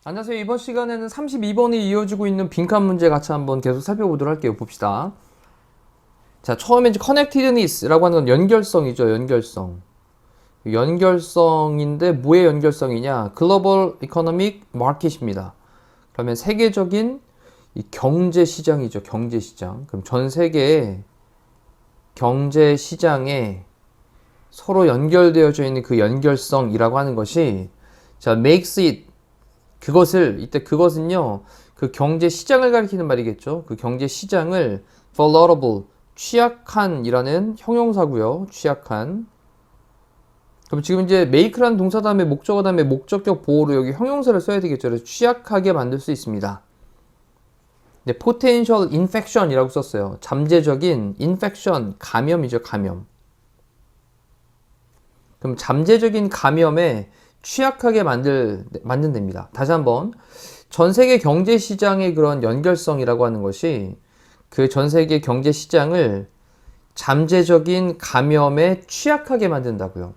안녕하세요. 이번 시간에는 32번이 이어지고 있는 빈칸 문제 같이 한번 계속 살펴보도록 할게요. 봅시다. 자, 처음에 이제 connectedness라고 하는 건 연결성이죠. 연결성. 연결성인데 뭐의 연결성이냐? 글로벌 이코노믹 마켓입니다. 그러면 세계적인 이 경제 시장이죠. 경제 시장. 그럼 전 세계의 경제 시장에 서로 연결되어져 있는 그 연결성이라고 하는 것이 자, makes it 그것은요, 그 경제 시장을 가리키는 말이겠죠. 그 경제 시장을 vulnerable, 취약한이라는 형용사고요. 취약한. 그럼 지금 이제 make라는 동사 다음에 목적어 다음에 목적격 보호로 여기 형용사를 써야 되겠죠. 그래서 취약하게 만들 수 있습니다. 네, potential infection이라고 썼어요. 잠재적인 infection, 감염이죠. 감염. 그럼 잠재적인 감염에 취약하게 만든답니다. 다시 한번 전 세계 경제 시장의 그런 연결성이라고 하는 것이 그 전 세계 경제 시장을 잠재적인 감염에 취약하게 만든다고요.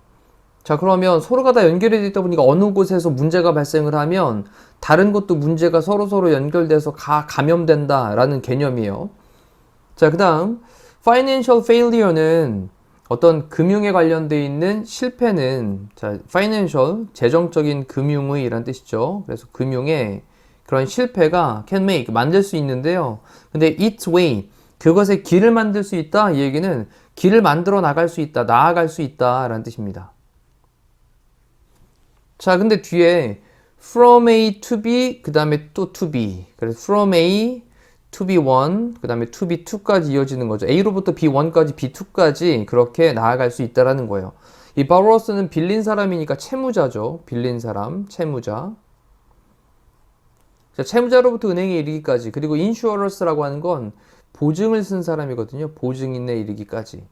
자, 그러면 서로가 다 연결이 되어 있다 보니까 어느 곳에서 문제가 발생을 하면 다른 곳도 문제가 서로 연결돼서 감염된다라는 개념이에요. 자, 그 다음 financial failure는 어떤 금융에 관련되어 있는 실패는 자, financial, 재정적인 금융의 이란 뜻이죠. 그래서 금융의 그런 실패가 can make, 만들 수 있는데요. 근데 its way, 그것의 길을 만들 수 있다. 이 얘기는 길을 만들어 나갈 수 있다, 나아갈 수 있다 라는 뜻입니다. 자, 근데 뒤에 from A to B, 그 다음에 또 to B. 그래서 from A to B1, 그 다음에 to B2까지 이어지는 거죠. A로부터 B1까지, B2까지 그렇게 나아갈 수 있다라는 거예요. 이 borrowers는 빌린 사람이니까 채무자죠. 빌린 사람, 채무자. 자, 채무자로부터 은행에 이르기까지. 그리고 insurers라고 하는 건 보증을 쓴 사람이거든요. 보증인에 이르기까지.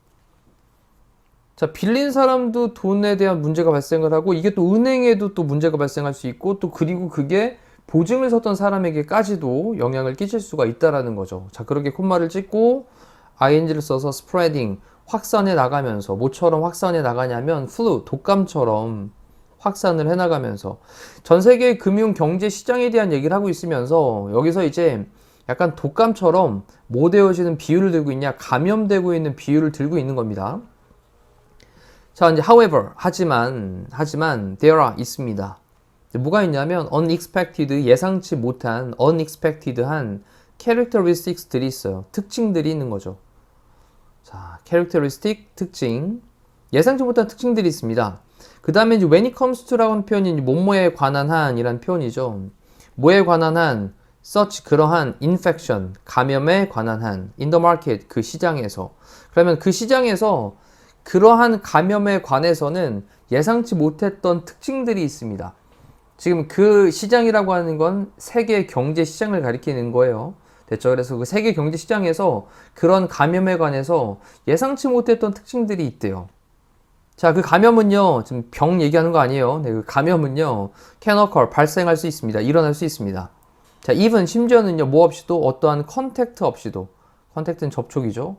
자, 빌린 사람도 돈에 대한 문제가 발생을 하고 이게 또 은행에도 또 문제가 발생할 수 있고 또 그리고 그게 보증을 섰던 사람에게까지도 영향을 끼칠 수가 있다라는 거죠. 자, 그렇게 콤마를 찍고 ing를 써서 spreading, 확산해 나가면서 뭐처럼 확산해 나가냐면 flu, 독감처럼 확산을 해 나가면서 전 세계 금융 경제 시장에 대한 얘기를 하고 있으면서 여기서 이제 약간 독감처럼 뭐 되어지는 비유를 들고 있냐? 감염되고 있는 비유를 들고 있는 겁니다. 자, 이제 however, 하지만 there are 있습니다. 뭐가 있냐면 unexpected, 예상치 못한 unexpected한 characteristics들이 있어요. 특징들이 있는 거죠. 자, characteristic, 특징. 예상치 못한 특징들이 있습니다. 그 다음에 이제 when it comes to라는 표현이 뭐뭐에 관한 한이란 표현이죠. 뭐에 관한 한, such 그러한 infection, 감염에 관한 한, in the market, 그 시장에서. 그러면 그 시장에서 그러한 감염에 관해서는 예상치 못했던 특징들이 있습니다. 지금 그 시장이라고 하는 건 세계 경제 시장을 가리키는 거예요. 됐죠? 그래서 그 세계 경제 시장에서 그런 감염에 관해서 예상치 못했던 특징들이 있대요. 자, 그 감염은요, 지금 병 얘기하는 거 아니에요. 네, 그 감염은요, can occur, 발생할 수 있습니다. 일어날 수 있습니다. 자, even, 심지어는요, 뭐 없이도, 어떠한 컨택트 없이도, 컨택트는 접촉이죠.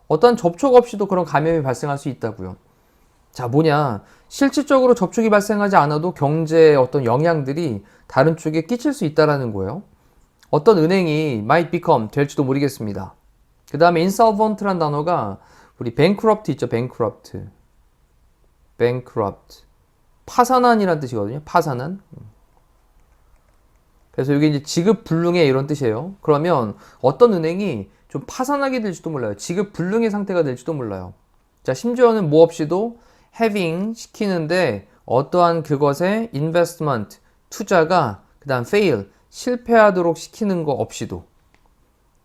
어떠한 접촉 없이도 그런 감염이 발생할 수 있다고요. 자, 뭐냐. 실질적으로 접촉이 발생하지 않아도 경제의 어떤 영향들이 다른 쪽에 끼칠 수 있다는 거예요. 어떤 은행이 might become, 될지도 모르겠습니다. 그 다음에 insolvent란 단어가 우리 bankrupt 있죠. bankrupt. 파산한이란 뜻이거든요. 파산한. 그래서 이게 이제 지급불능의 이런 뜻이에요. 그러면 어떤 은행이 좀 파산하게 될지도 몰라요. 지급불능의 상태가 될지도 몰라요. 자, 심지어는 뭐 없이도 having 시키는데 어떠한 그것에 investment, 투자가 그 다음 fail, 실패하도록 시키는 거 없이도.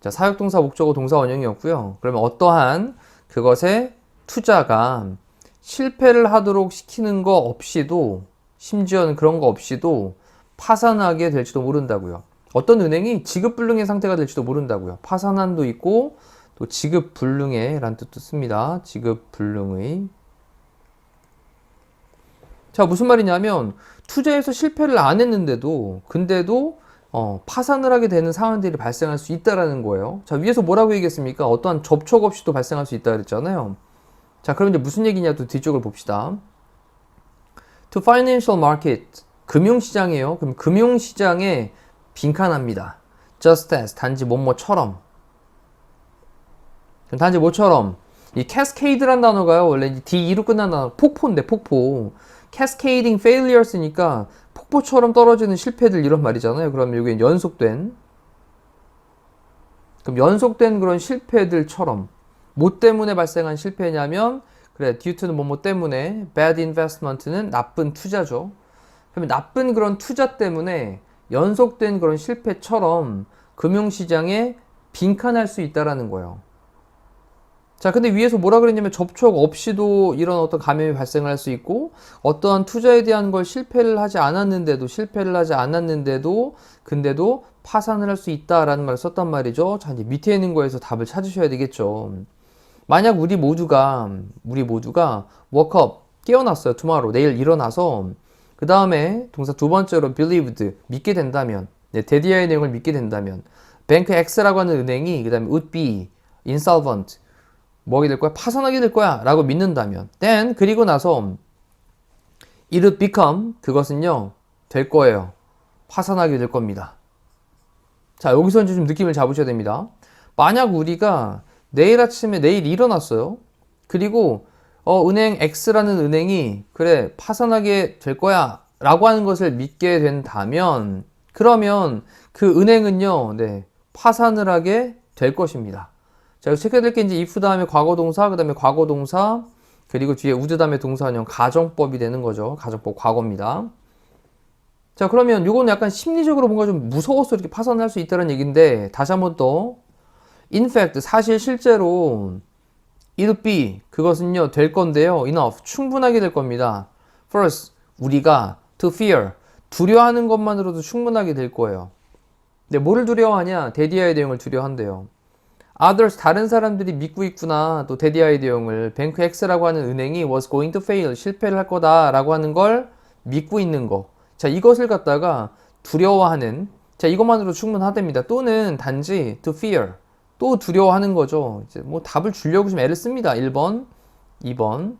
자, 사역동사, 목적어, 동사 원형이었고요. 그러면 어떠한 그것에 투자가 실패를 하도록 시키는 거 없이도, 심지어는 그런 거 없이도 파산하게 될지도 모른다고요. 어떤 은행이 지급불능의 상태가 될지도 모른다고요. 파산한도 있고 또 지급불능의 라는 뜻도 씁니다. 지급불능의. 자, 무슨 말이냐면 투자에서 실패를 안 했는데도 근데도 파산을 하게 되는 상황들이 발생할 수 있다라는 거예요. 자, 위에서 뭐라고 얘기했습니까? 어떠한 접촉 없이도 발생할 수 있다 그랬잖아요. 자, 그럼 이제 무슨 얘기냐 또 뒤쪽을 봅시다. To financial market, 금융시장이에요. 그럼 금융시장에 빈칸합니다. Just as, 단지 뭐뭐처럼. 단지 뭐처럼. 이 cascade란 단어가요. 원래 D2로 끝난 단어, 폭포인데, 폭포. cascading failures니까 폭포처럼 떨어지는 실패들 이런 말이잖아요. 그러면 이게 연속된. 그럼 연속된 그런 실패들처럼. 뭐 때문에 발생한 실패냐면, 그래, due to는 뭐뭐 때문에, bad investment는 나쁜 투자죠. 그러면 나쁜 그런 투자 때문에 연속된 그런 실패처럼 금융시장에 빈칸할 수 있다라는 거예요. 자, 근데 위에서 뭐라 그랬냐면 접촉 없이도 이런 어떤 감염이 발생할 수 있고 어떠한 투자에 대한 걸 실패를 하지 않았는데도 근데도 파산을 할 수 있다라는 말을 썼단 말이죠. 자, 이제 밑에 있는 거에서 답을 찾으셔야 되겠죠. 만약 우리 모두가 woke up, 깨어났어요. tomorrow, 내일 일어나서 그 다음에 동사 두 번째로 believed, 믿게 된다면, 데디아의 내용을 믿게 된다면 뱅크 X라고 하는 은행이 그 다음에 would be insolvent, 뭐하게 될 거야? 파산하게 될 거야 라고 믿는다면 then, 그리고 나서 it would become, 그것은요 될 거예요. 파산하게 될 겁니다. 자, 여기서 이제 좀 느낌을 잡으셔야 됩니다. 만약 우리가 내일 아침에 내일 일어났어요. 그리고 은행 X라는 은행이 그래 파산하게 될 거야 라고 하는 것을 믿게 된다면 그러면 그 은행은요 파산을 하게 될 것입니다. 자, 여기 체크해야 될 게 이제 if 다음에 과거동사, 그 다음에 과거동사, 그리고 뒤에 would 다음에 동사원형 가정법이 되는 거죠. 가정법 과거입니다. 자, 그러면 이거는 약간 심리적으로 뭔가 좀 무서워서 이렇게 파산할 수 있다는 얘기인데 다시 한번 더 in fact, 사실 실제로 it'll be, 그것은요 될 건데요. enough, 충분하게 될 겁니다. First, 우리가 to fear, 두려워하는 것만으로도 충분하게 될 거예요. 근데 뭐를 두려워하냐? 데디아의 내용을 두려워한대요. Others, 다른 사람들이 믿고 있구나. 또 데디아의 내용을 뱅크 X라고 하는 은행이 was going to fail, 실패를 할 거다라고 하는 걸 믿고 있는 거. 자, 이것을 갖다가 두려워하는, 자, 이것만으로 충분하답니다. 또는 단지 to fear, 또 두려워하는 거죠. 이제 뭐 답을 주려고 좀 애를 씁니다. 1번, 2번.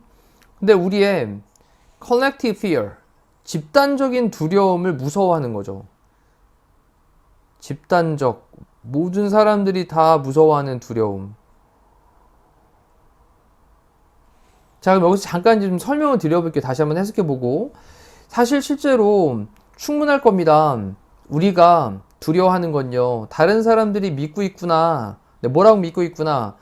근데 우리의 collective fear, 집단적인 두려움을 무서워하는 거죠. 집단적, 모든 사람들이 다 무서워하는 두려움. 자, 그럼 여기서 잠깐 좀 설명을 드려볼게요. 다시 한번 해석해보고. 사실 실제로 충분할 겁니다. 우리가 두려워하는 건요, 다른 사람들이 믿고 있구나. 뭐라고 믿고 있구나.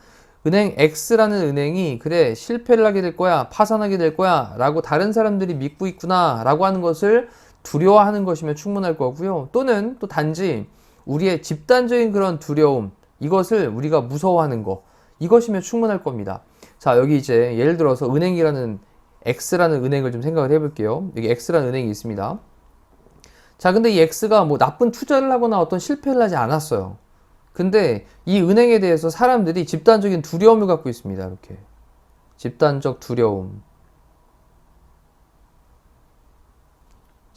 은행 X라는 은행이 그래 실패를 하게 될 거야, 파산하게 될 거야 라고 다른 사람들이 믿고 있구나 라고 하는 것을 두려워하는 것이면 충분할 거고요. 또는 또 단지 우리의 집단적인 그런 두려움, 이것을 우리가 무서워하는 거, 이것이면 충분할 겁니다. 자, 여기 이제 예를 들어서 은행이라는 X라는 은행을 좀 생각을 해볼게요. 여기 X라는 은행이 있습니다. 자, 근데 이 X가 뭐 나쁜 투자를 하거나 어떤 실패를 하지 않았어요. 근데 이 은행에 대해서 사람들이 집단적인 두려움을 갖고 있습니다. 이렇게 집단적 두려움.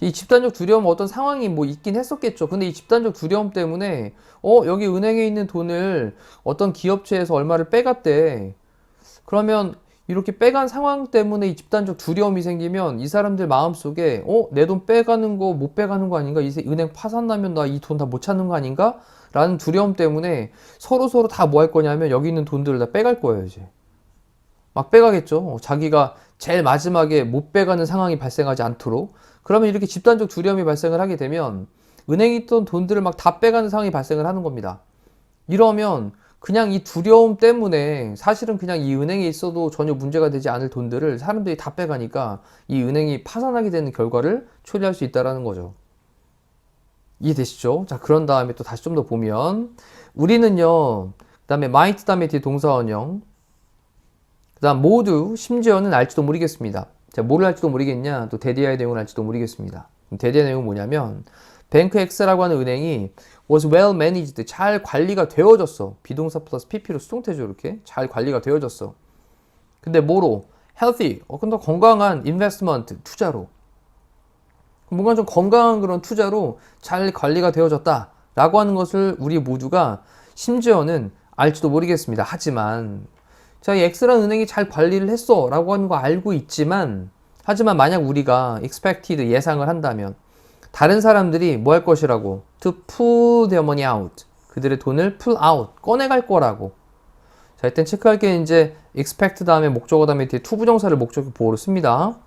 이 집단적 두려움 어떤 상황이 뭐 있긴 했었겠죠. 근데 이 집단적 두려움 때문에 여기 은행에 있는 돈을 어떤 기업체에서 얼마를 빼갔대. 그러면 이렇게 빼간 상황 때문에 이 집단적 두려움이 생기면 이 사람들 마음속에 내 돈 빼가는 거 못 빼가는 거 아닌가? 이 은행 파산 나면 나 이 돈 다 못 찾는 거 아닌가? 라는 두려움 때문에 서로 다 뭐 할 거냐면 여기 있는 돈들을 다 빼갈 거예요. 이제 막 빼가겠죠. 자기가 제일 마지막에 못 빼가는 상황이 발생하지 않도록. 그러면 이렇게 집단적 두려움이 발생을 하게 되면 은행에 있던 돈들을 막 다 빼가는 상황이 발생을 하는 겁니다. 이러면 그냥 이 두려움 때문에 사실은 그냥 이 은행에 있어도 전혀 문제가 되지 않을 돈들을 사람들이 다 빼가니까 이 은행이 파산하게 되는 결과를 초래할 수 있다는 거죠. 이해되시죠? 자, 그런 다음에 또 다시 좀 더 보면 우리는요, 그 다음에 might 다음에 뒤에 동사원형, 그 다음 모두 심지어는 알지도 모르겠습니다. 자, 뭐를 알지도 모르겠냐? 또 데디아의 내용을 알지도 모르겠습니다. 데디아의 내용은 뭐냐면 뱅크 X라고 하는 은행이 was well managed, 잘 관리가 되어졌어. 비동사 플러스 pp로 수동태죠. 이렇게 잘 관리가 되어졌어. 근데 뭐로? healthy, 근데 건강한 investment, 투자로. 뭔가 좀 건강한 그런 투자로 잘 관리가 되어졌다 라고 하는 것을 우리 모두가 심지어는 알지도 모르겠습니다. 하지만 자, 이 X라는 은행이 잘 관리를 했어 라고 하는 거 알고 있지만 하지만 만약 우리가 expected 예상을 한다면 다른 사람들이 뭐 할 것이라고 to pull their money out 그들의 돈을 pull out 꺼내갈 거라고. 자, 일단 체크할 게 이제 expect 다음에 목적어 다음에 뒤에 to 부정사를 목적어 보호로 씁니다.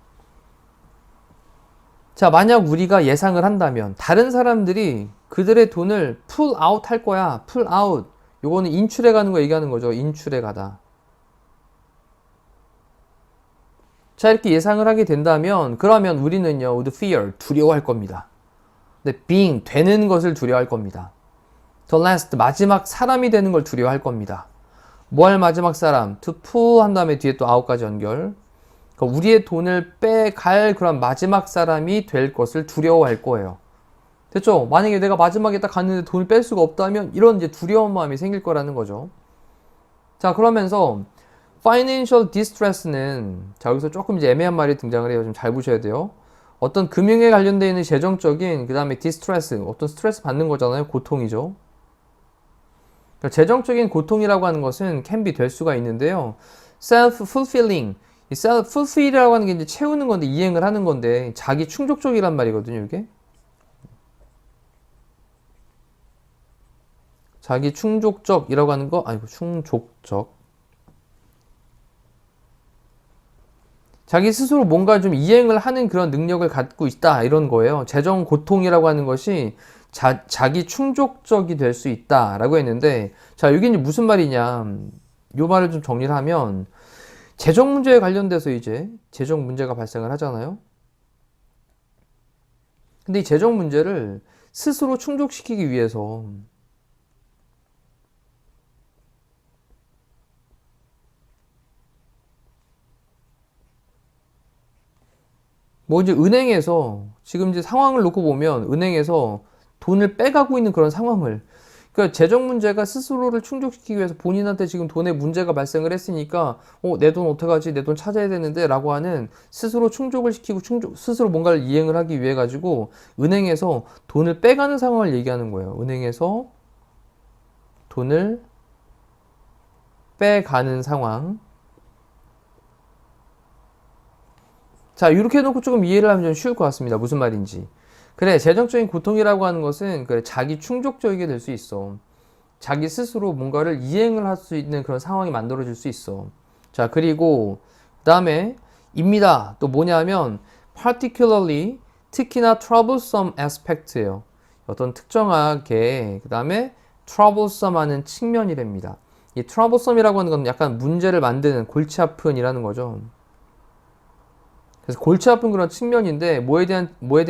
자, 만약 우리가 예상을 한다면 다른 사람들이 그들의 돈을 pull out 할 거야. pull out. 요거는 인출해 가는 거 얘기하는 거죠. 인출해 가다. 자, 이렇게 예상을 하게 된다면 그러면 우리는요, would fear, 두려워할 겁니다. 근데 being, 되는 것을 두려워할 겁니다. the last, 마지막 사람이 되는 걸 두려워할 겁니다. 뭐 할 마지막 사람? to pull 한 다음에 뒤에 또 out까지 연결. 그러니까 우리의 돈을 빼갈 그런 마지막 사람이 될 것을 두려워할 거예요. 됐죠? 만약에 내가 마지막에 딱 갔는데 돈을 뺄 수가 없다면 이런 이제 두려운 마음이 생길 거라는 거죠. 자, 그러면서 financial distress는 자, 여기서 조금 이제 애매한 말이 등장을 해요. 좀 잘 보셔야 돼요. 어떤 금융에 관련되어 있는 재정적인 그 다음에 distress, 어떤 스트레스 받는 거잖아요. 고통이죠. 그러니까 재정적인 고통이라고 하는 것은 can be 될 수가 있는데요. self-fulfilling, 이 self-fulfill이라고 하는 게 이제 채우는 건데 이행을 하는 건데 자기 충족적이란 말이거든요. 이게 자기 충족적이라고 하는 거 아니고 충족적. 자기 스스로 뭔가 좀 이행을 하는 그런 능력을 갖고 있다 이런 거예요. 재정 고통이라고 하는 것이 자기 충족적이 될 수 있다라고 했는데 자, 이게 이제 무슨 말이냐? 요 말을 좀 정리를 하면 재정 문제에 관련돼서 이제 재정 문제가 발생을 하잖아요. 근데 이 재정 문제를 스스로 충족시키기 위해서 뭐 이제 은행에서 지금 이제 상황을 놓고 보면 은행에서 돈을 빼가고 있는 그런 상황을 그러니까 재정 문제가 스스로를 충족시키기 위해서 본인한테 지금 돈에 문제가 발생을 했으니까 내 돈 어떡하지? 내 돈 찾아야 되는데 라고 하는 스스로 충족을 시키고 스스로 뭔가를 이행을 하기 위해 가지고 은행에서 돈을 빼가는 상황을 얘기하는 거예요. 은행에서 돈을 빼가는 상황. 자, 이렇게 해놓고 조금 이해를 하면 좀 쉬울 것 같습니다. 무슨 말인지. 그래, 재정적인 고통이라고 하는 것은 그래, 자기 충족적이게 될 수 있어. 자기 스스로 뭔가를 이행을 할 수 있는 그런 상황이 만들어질 수 있어. 자, 그리고 그 다음에 입니다. 또 뭐냐면 particularly, 특히나 troublesome aspect예요. 어떤 특정하게 그 다음에 troublesome 하는 측면이랍니다. 이 troublesome이라고 하는 건 약간 문제를 만드는 골치 아픈이라는 거죠. 그래서 골치 아픈 그런 측면인데 뭐에 대한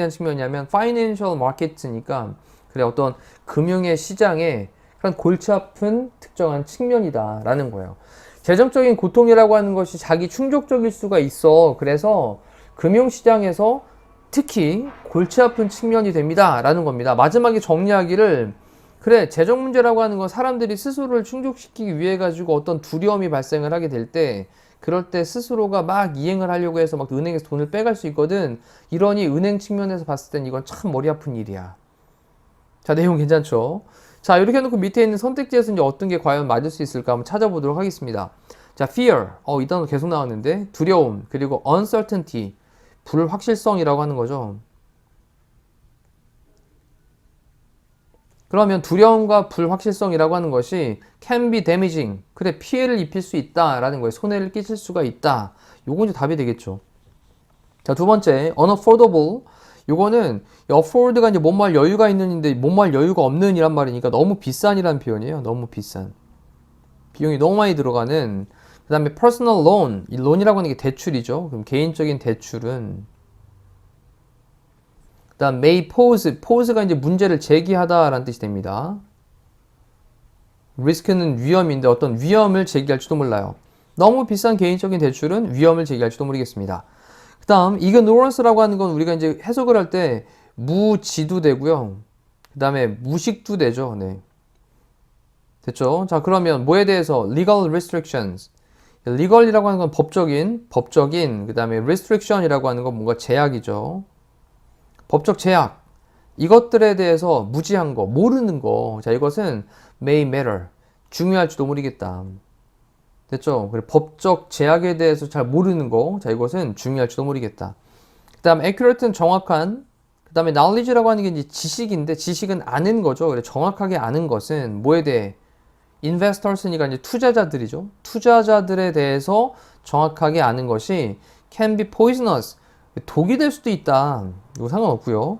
측면이냐면 financial market니까 그래 어떤 금융의 시장에 그런 골치 아픈 특정한 측면이다라는 거예요. 재정적인 고통이라고 하는 것이 자기 충족적일 수가 있어. 그래서 금융시장에서 특히 골치 아픈 측면이 됩니다라는 겁니다. 마지막에 정리하기를 그래 재정 문제라고 하는 건 사람들이 스스로를 충족시키기 위해 가지고 어떤 두려움이 발생을 하게 될 때 그럴 때 스스로가 막 이행을 하려고 해서 막 은행에서 돈을 빼갈 수 있거든. 이러니 은행 측면에서 봤을 땐 이건 참 머리 아픈 일이야. 자, 내용 괜찮죠? 자, 이렇게 해놓고 밑에 있는 선택지에서 이제 어떤 게 과연 맞을 수 있을까 한번 찾아보도록 하겠습니다. 자, fear. 이 단어 계속 나왔는데 두려움. 그리고 uncertainty. 불확실성이라고 하는 거죠. 그러면 두려움과 불확실성이라고 하는 것이 can be damaging. 그래, 피해를 입힐 수 있다라는 거예요. 손해를 끼칠 수가 있다. 요건 이제 답이 되겠죠. 자, 두 번째, unaffordable. 요거는 afford가 이제 뭔말 여유가 있는인데 뭔말 여유가 없는 이란 말이니까 너무 비싼이라는 표현이에요. 너무 비싼. 비용이 너무 많이 들어가는. 그 다음에 personal loan. 이 loan이라고 하는 게 대출이죠. 그럼 개인적인 대출은 그 다음 may pose가 이제 문제를 제기하다라는 뜻이 됩니다. risk는 위험인데 어떤 위험을 제기할지도 몰라요. 너무 비싼 개인적인 대출은 위험을 제기할지도 모르겠습니다. 그 다음 ignorance라고 하는 건 우리가 이제 해석을 할 때 무지도 되고요. 그 다음에 무식도 되죠. 네. 됐죠? 자, 그러면 뭐에 대해서 legal restrictions. legal이라고 하는 건 법적인, 그 다음에 restriction이라고 하는 건 뭔가 제약이죠. 법적 제약. 이것들에 대해서 무지한 거, 모르는 거. 자, 이것은 may matter. 중요할지도 모르겠다. 됐죠? 그리고 법적 제약에 대해서 잘 모르는 거. 자, 이것은 중요할지도 모르겠다. 그 다음 accurate는 정확한. 그 다음에 knowledge라고 하는 게 이제 지식인데, 지식은 아는 거죠. 그래, 정확하게 아는 것은 뭐에 대해? investors니까 이제 투자자들이죠. 투자자들에 대해서 정확하게 아는 것이 can be poisonous. 독이 될 수도 있다. 이거 상관없고요.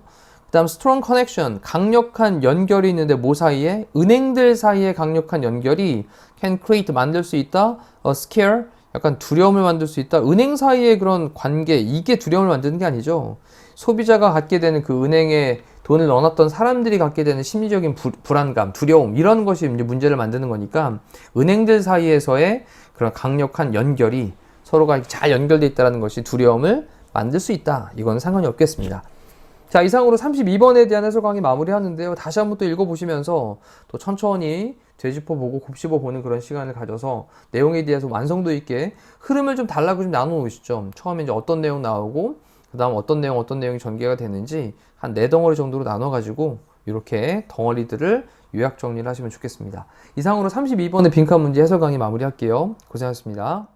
그 다음 strong connection. 강력한 연결이 있는데 뭐 사이에? 은행들 사이에 강력한 연결이 can create. 만들 수 있다. a scare. 약간 두려움을 만들 수 있다. 은행 사이의 그런 관계, 이게 두려움을 만드는 게 아니죠. 소비자가 갖게 되는 그 은행에 돈을 넣어놨던 사람들이 갖게 되는 심리적인 불안감, 두려움, 이런 것이 이제 문제를 만드는 거니까 은행들 사이에서의 그런 강력한 연결이 서로가 잘 연결되어 있다는 것이 두려움을 만들 수 있다. 이건 상관이 없겠습니다. 자, 이상으로 32번에 대한 해설 강의 마무리하는데요. 다시 한번 또 읽어보시면서 또 천천히 되짚어보고 곱씹어보는 그런 시간을 가져서 내용에 대해서 완성도 있게 흐름을 좀 달라고 좀 나눠놓으시죠. 처음에 이제 어떤 내용 나오고 그 다음 어떤 내용이 전개가 되는지 한 4덩어리 정도로 나눠가지고 이렇게 덩어리들을 요약 정리를 하시면 좋겠습니다. 이상으로 32번의 빈칸 문제 해설 강의 마무리할게요. 고생하셨습니다.